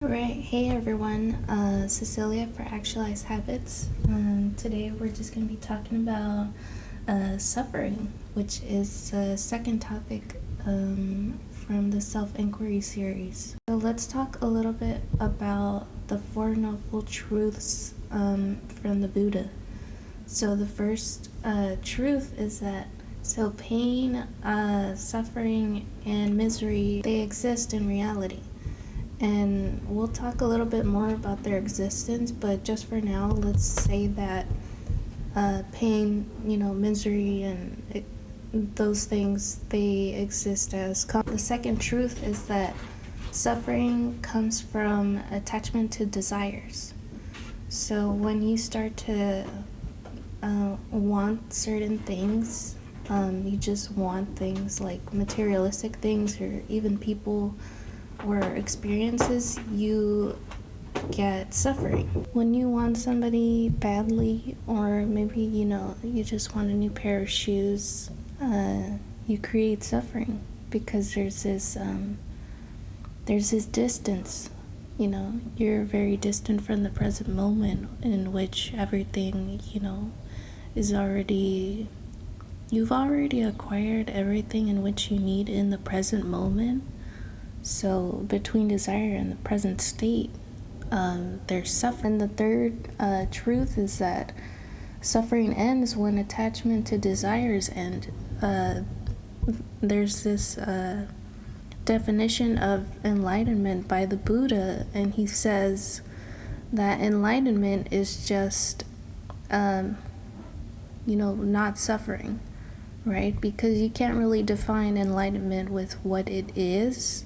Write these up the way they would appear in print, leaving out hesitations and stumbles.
Alright, hey everyone, Cecilia for Actualized Habits. Today we're just going to be talking about suffering, which is the second topic from the Self-Inquiry series. So let's talk a little bit about the Four Noble Truths from the Buddha. So the first truth is that pain, suffering, and misery, they exist in reality. And we'll talk a little bit more about their existence, but just for now, let's say that pain, misery, and those things, they exist as. The second truth is that suffering comes from attachment to desires. So when you start to want certain things, you just want things like materialistic things or even people or experiences, you get suffering. When you want somebody badly, or maybe you just want a new pair of shoes, you create suffering because there's this distance. You're very distant from the present moment in which everything is already. You've already acquired everything in which you need in the present moment. So between desire and the present state, there's suffering. And the third truth is that suffering ends when attachment to desires end. There's this definition of enlightenment by the Buddha, and he says that enlightenment is just, not suffering, right? Because you can't really define enlightenment with what it is,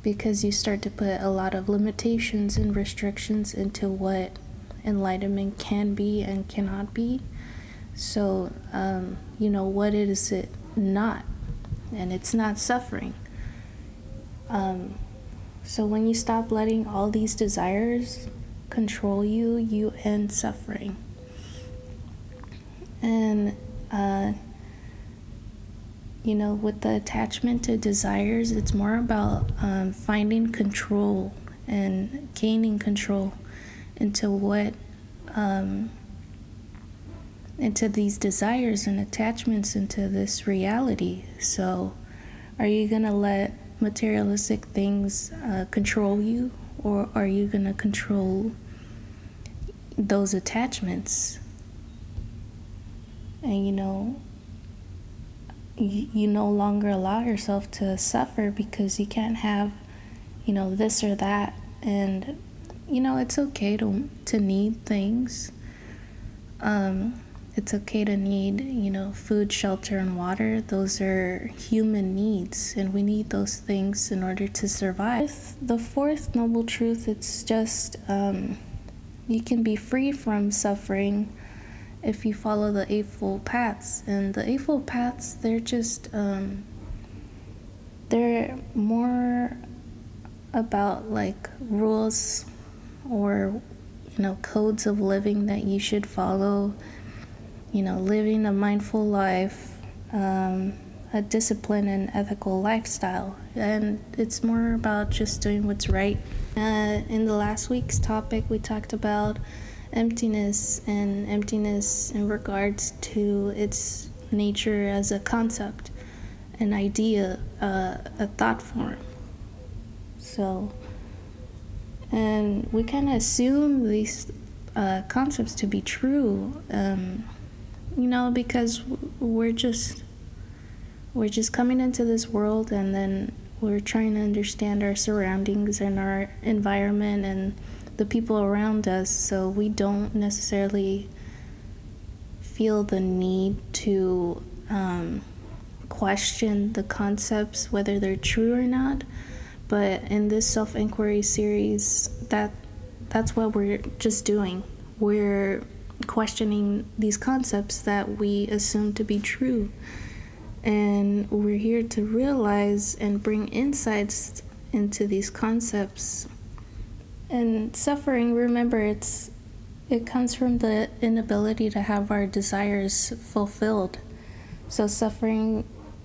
because you start to put a lot of limitations and restrictions into what enlightenment can be and cannot be. So, what is it not? And it's not suffering. So when you stop letting all these desires control you, you end suffering. And with the attachment to desires, it's more about finding control and gaining control into into these desires and attachments into this reality. So are you going to let materialistic things control you, or are you going to control those attachments? And you no longer allow yourself to suffer because you can't have, this or that. And, it's okay to need things. It's okay to need, food, shelter, and water. Those are human needs, and we need those things in order to survive. The fourth noble truth, it's just you can be free from suffering if you follow the Eightfold Paths. And the Eightfold Paths, they're just, they're more about like rules or, codes of living that you should follow, living a mindful life, a disciplined and ethical lifestyle. And it's more about just doing what's right. In the last week's topic, we talked about emptiness in regards to its nature as a concept, an idea, a thought form. So, and we kind of assume these concepts to be true, because we're just coming into this world, and then we're trying to understand our surroundings and our environment and the people around us, so we don't necessarily feel the need to question the concepts, whether they're true or not. But in this self-inquiry series, that's what we're just doing. We're questioning these concepts that we assume to be true, and we're here to realize and bring insights into these concepts. And suffering, remember, it comes from the inability to have our desires fulfilled. So suffering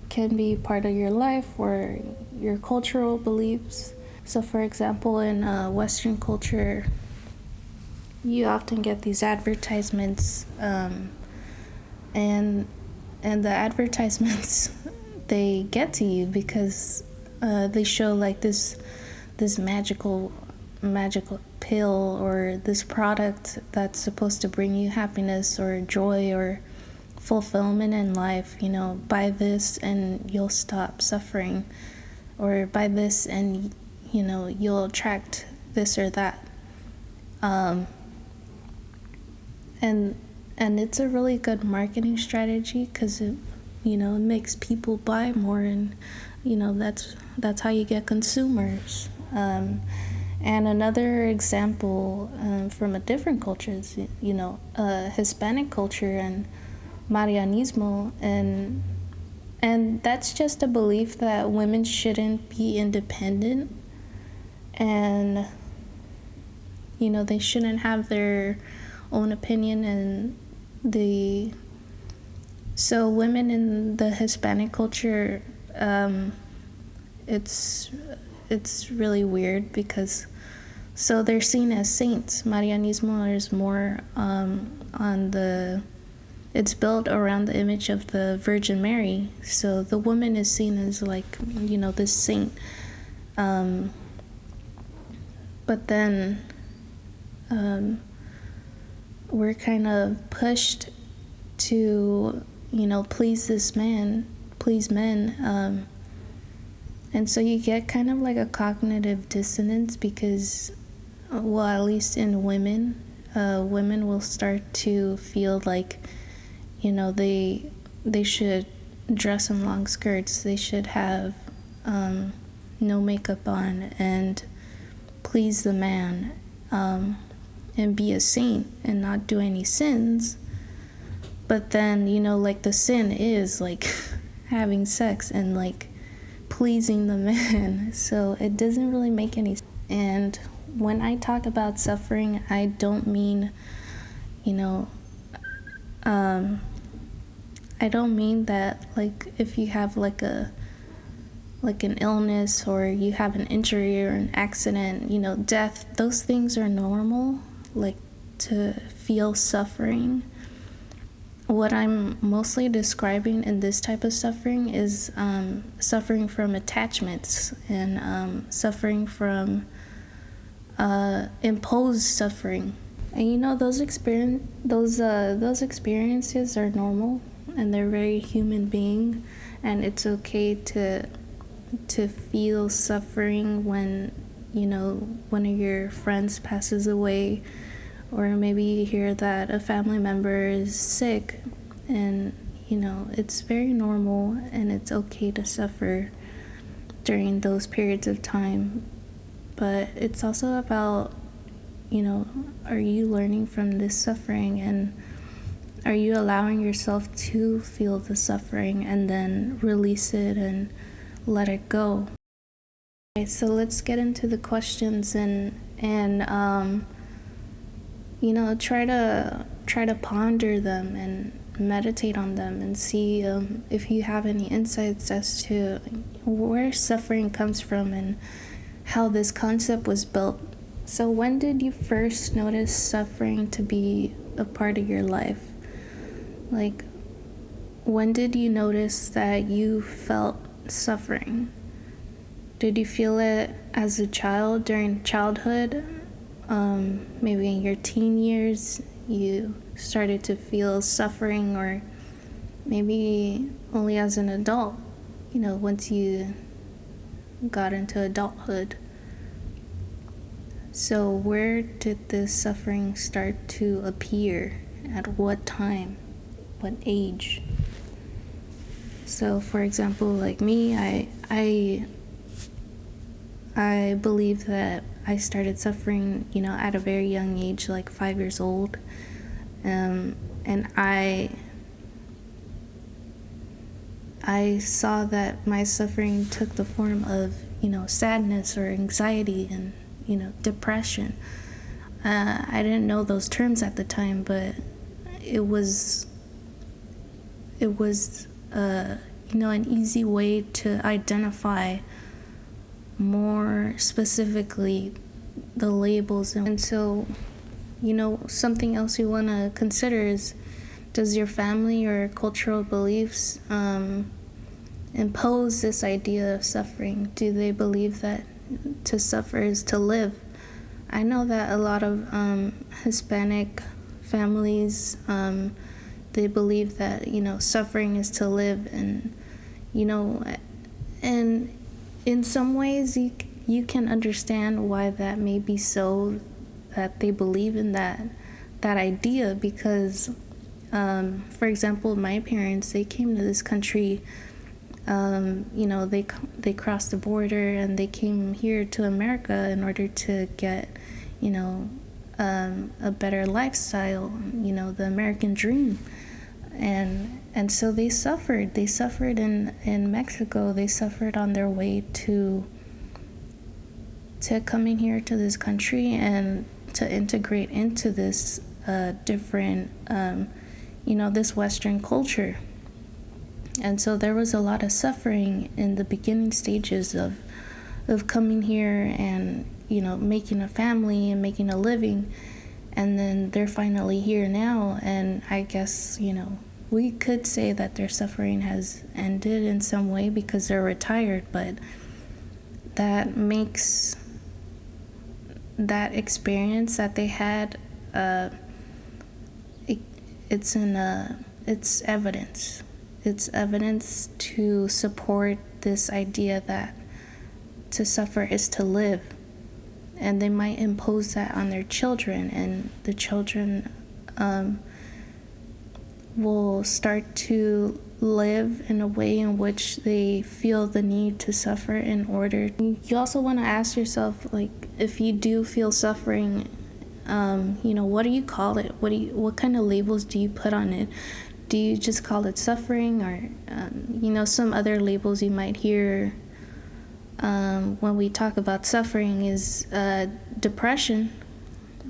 can be part of your life or your cultural beliefs. So, for example, in Western culture, you often get these advertisements, and the advertisements they get to you because they show like this magical pill or this product that's supposed to bring you happiness or joy or fulfillment in life. You know, buy this and you'll stop suffering, or buy this and you know you'll attract this or that. um, and it's a really good marketing strategy because it, you know, it makes people buy more, and you know that's how you get consumers. And another example from a different culture is, you know, Hispanic culture and Marianismo, and that's just a belief that women shouldn't be independent, and you know they shouldn't have their own opinion, and the so women in the Hispanic culture, it's really weird because so they're seen as saints. Marianismo is more on the it's built around the image of the Virgin Mary. So the woman is seen as like, you know, this saint. But then we're kind of pushed to, you know, please men. And so you get kind of like a cognitive dissonance because, well, at least in women, women will start to feel like, you know, they should dress in long skirts, they should have no makeup on and please the man, and be a saint and not do any sins. But then, you know, like the sin is like having sex and like pleasing the man. So it doesn't really make any sense. And when I talk about suffering, I don't mean, you know, I don't mean that like if you have like an illness or you have an injury or an accident, you know, death, those things are normal, like to feel suffering. What I'm mostly describing in this type of suffering is suffering from attachments and suffering from imposed suffering. And you know those experiences are normal and they're very human being, and it's okay to feel suffering when, you know, one of your friends passes away, or maybe you hear that a family member is sick, and you know it's very normal and it's okay to suffer during those periods of time. But it's also about, you know, are you learning from this suffering, and are you allowing yourself to feel the suffering and then release it and let it go? Okay, so let's get into the questions and you know, try to ponder them and meditate on them and see if you have any insights as to where suffering comes from and how this concept was built. So when did you first notice suffering to be a part of your life? Like, when did you notice that you felt suffering? Did you feel it as a child during childhood? Maybe in your teen years you started to feel suffering, or maybe only as an adult, you know, once you got into adulthood. So where did this suffering start to appear? At what time? What age? So for example, like me, I believe that I started suffering, you know, at a very young age, like 5 years old. And I saw that my suffering took the form of, you know, sadness or anxiety and, you know, depression. I didn't know those terms at the time, but it was you know, an easy way to identify more specifically the labels. And so, something else you want to consider is, does your family or cultural beliefs impose this idea of suffering? Do they believe that to suffer is to live? I know that a lot of Hispanic families, they believe that, suffering is to live. And, and in some ways you can understand why that may be so, that they believe in that idea, because for example, my parents, they came to this country, they crossed the border and they came here to America in order to get, a better lifestyle, the American dream. And so they suffered. They suffered in Mexico. They suffered on their way to coming here to this country and to integrate into this different, this Western culture. And so there was a lot of suffering in the beginning stages of coming here and, making a family and making a living. And then they're finally here now. And I guess, we could say that their suffering has ended in some way because they're retired, but that makes that experience that they had, it's evidence. It's evidence to support this idea that to suffer is to live. And they might impose that on their children, and the children will start to live in a way in which they feel the need to suffer in order. You also want to ask yourself, like, if you do feel suffering, what do you call it? What kind of labels do you put on it? Do you just call it suffering, or some other labels you might hear when we talk about suffering is depression,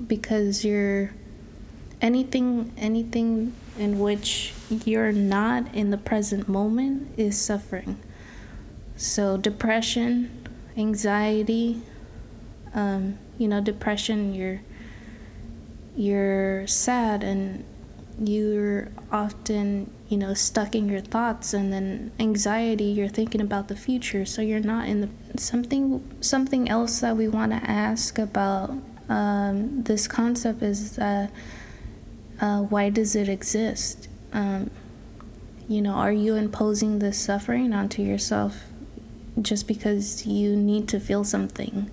because you're anything in which you're not in the present moment is suffering. So depression, anxiety, depression, you're sad and you're often, stuck in your thoughts. And then anxiety, you're thinking about the future, so you're not in the something else that we want to ask about this concept is that why does it exist? Are you imposing this suffering onto yourself just because you need to feel something?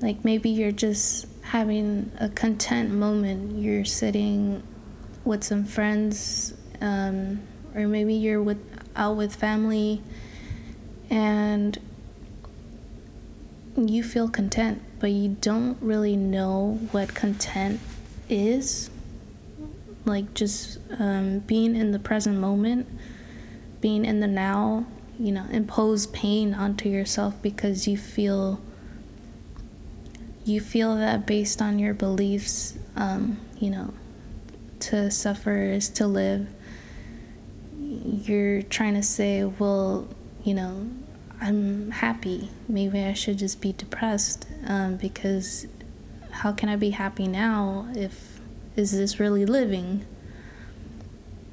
Like maybe you're just having a content moment. You're sitting with some friends, or maybe you're out with family, and you feel content, but you don't really know what content is. Like just being in the present moment, being in the now, impose pain onto yourself because you feel that based on your beliefs, to suffer is to live. You're trying to say, well, I'm happy. Maybe I should just be depressed, because how can I be happy now is this really living?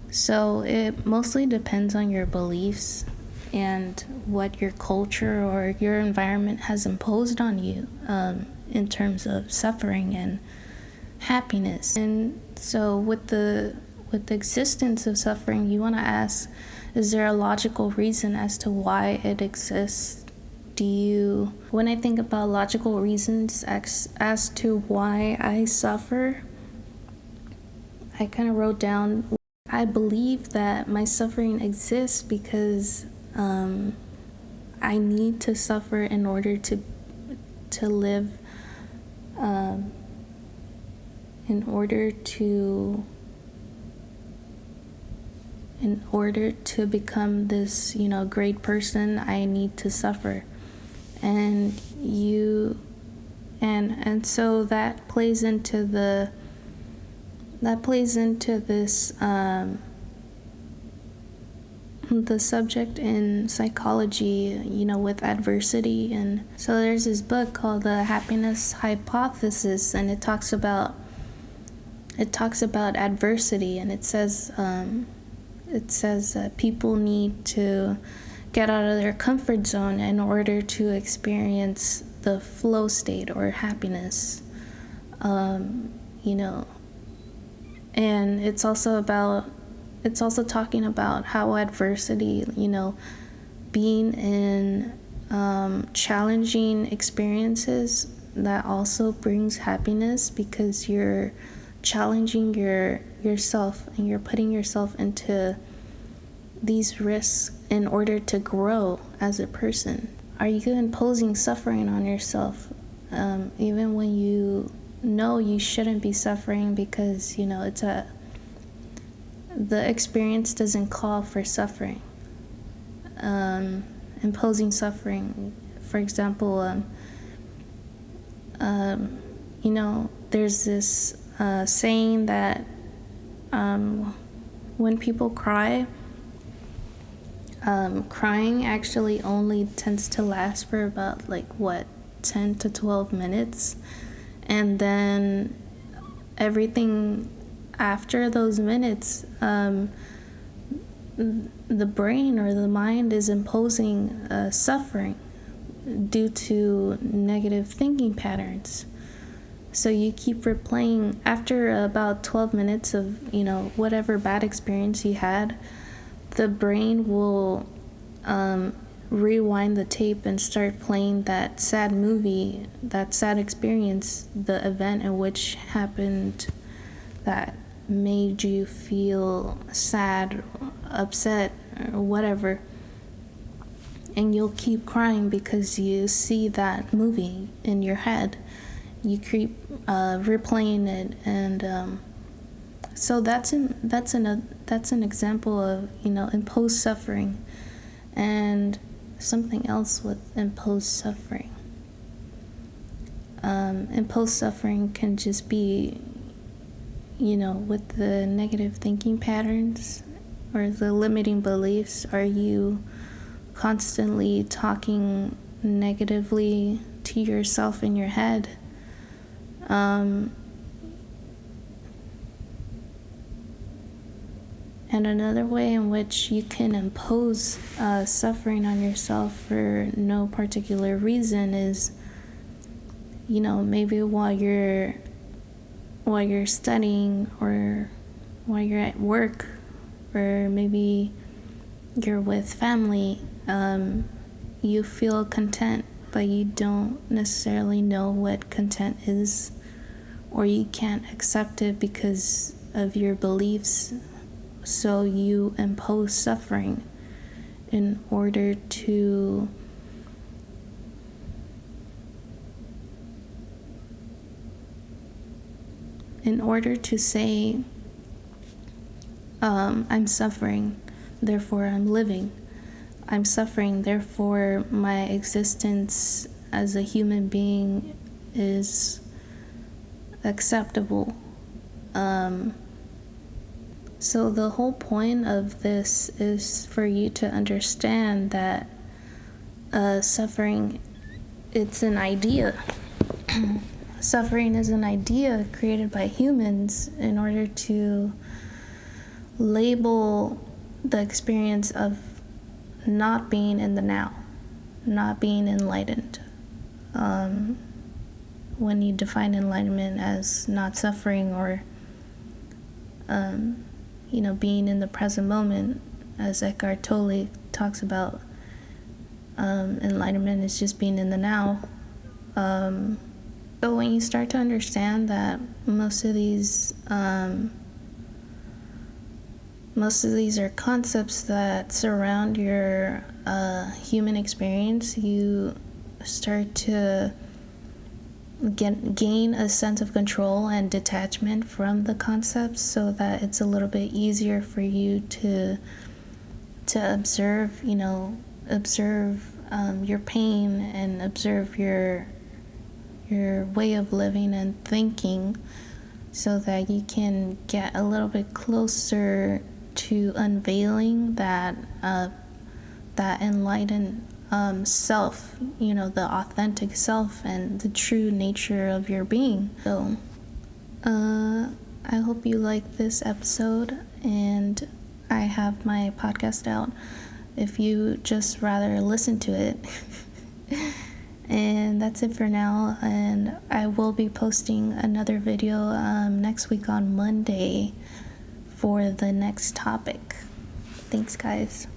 So it mostly depends on your beliefs and what your culture or your environment has imposed on you, in terms of suffering and happiness. And so with the existence of suffering, you want to ask, is there a logical reason as to why it exists? When I think about logical reasons as to why I suffer, I kind of wrote down, I believe that my suffering exists because I need to suffer in order to live, in order to become this, great person. I need to suffer. And so that plays into this the subject in psychology, with adversity. And so there's this book called The Happiness Hypothesis, and it talks about adversity, and it says that people need to get out of their comfort zone in order to experience the flow state or happiness. And it's also talking about how adversity, being in challenging experiences, that also brings happiness, because you're challenging yourself and you're putting yourself into these risks in order to grow as a person. Are you imposing suffering on yourself, even when you know you shouldn't be suffering, because the experience doesn't call for suffering? Imposing suffering, for example, there's this saying that when people cry, crying actually only tends to last for about 10 to 12 minutes, and then everything after those minutes, the brain or the mind is imposing suffering due to negative thinking patterns. So you keep replaying. After about 12 minutes of whatever bad experience you had, the brain will rewind the tape and start playing that sad movie, that sad experience, the event in which happened that made you feel sad, upset, or whatever. And you'll keep crying because you see that movie in your head. You keep replaying it, and so that's an example of imposed suffering. And something else with imposed suffering. Imposed suffering can just be, with the negative thinking patterns or the limiting beliefs. Are you constantly talking negatively to yourself in your head? And another way in which you can impose suffering on yourself for no particular reason is, maybe while you're studying, or while you're at work, or maybe you're with family, you feel content, but you don't necessarily know what content is, or you can't accept it because of your beliefs. So you impose suffering in order to say, I'm suffering, therefore I'm living. I'm suffering, therefore my existence as a human being is acceptable. So the whole point of this is for you to understand that suffering, it's an idea. Suffering is an idea created by humans in order to label the experience of not being in the now, not being enlightened. When you define enlightenment as not suffering, or being in the present moment, as Eckhart Tolle talks about, enlightenment is just being in the now. So when you start to understand that most of these are concepts that surround your human experience, you start to gain a sense of control and detachment from the concepts, so that it's a little bit easier for you to observe your pain, and observe your way of living and thinking, so that you can get a little bit closer to unveiling that enlightened self, the authentic self and the true nature of your being. So I hope you like this episode, and I have my podcast out if you just rather listen to it. And that's it for now, and I will be posting another video next week on Monday for the next topic. Thanks, guys.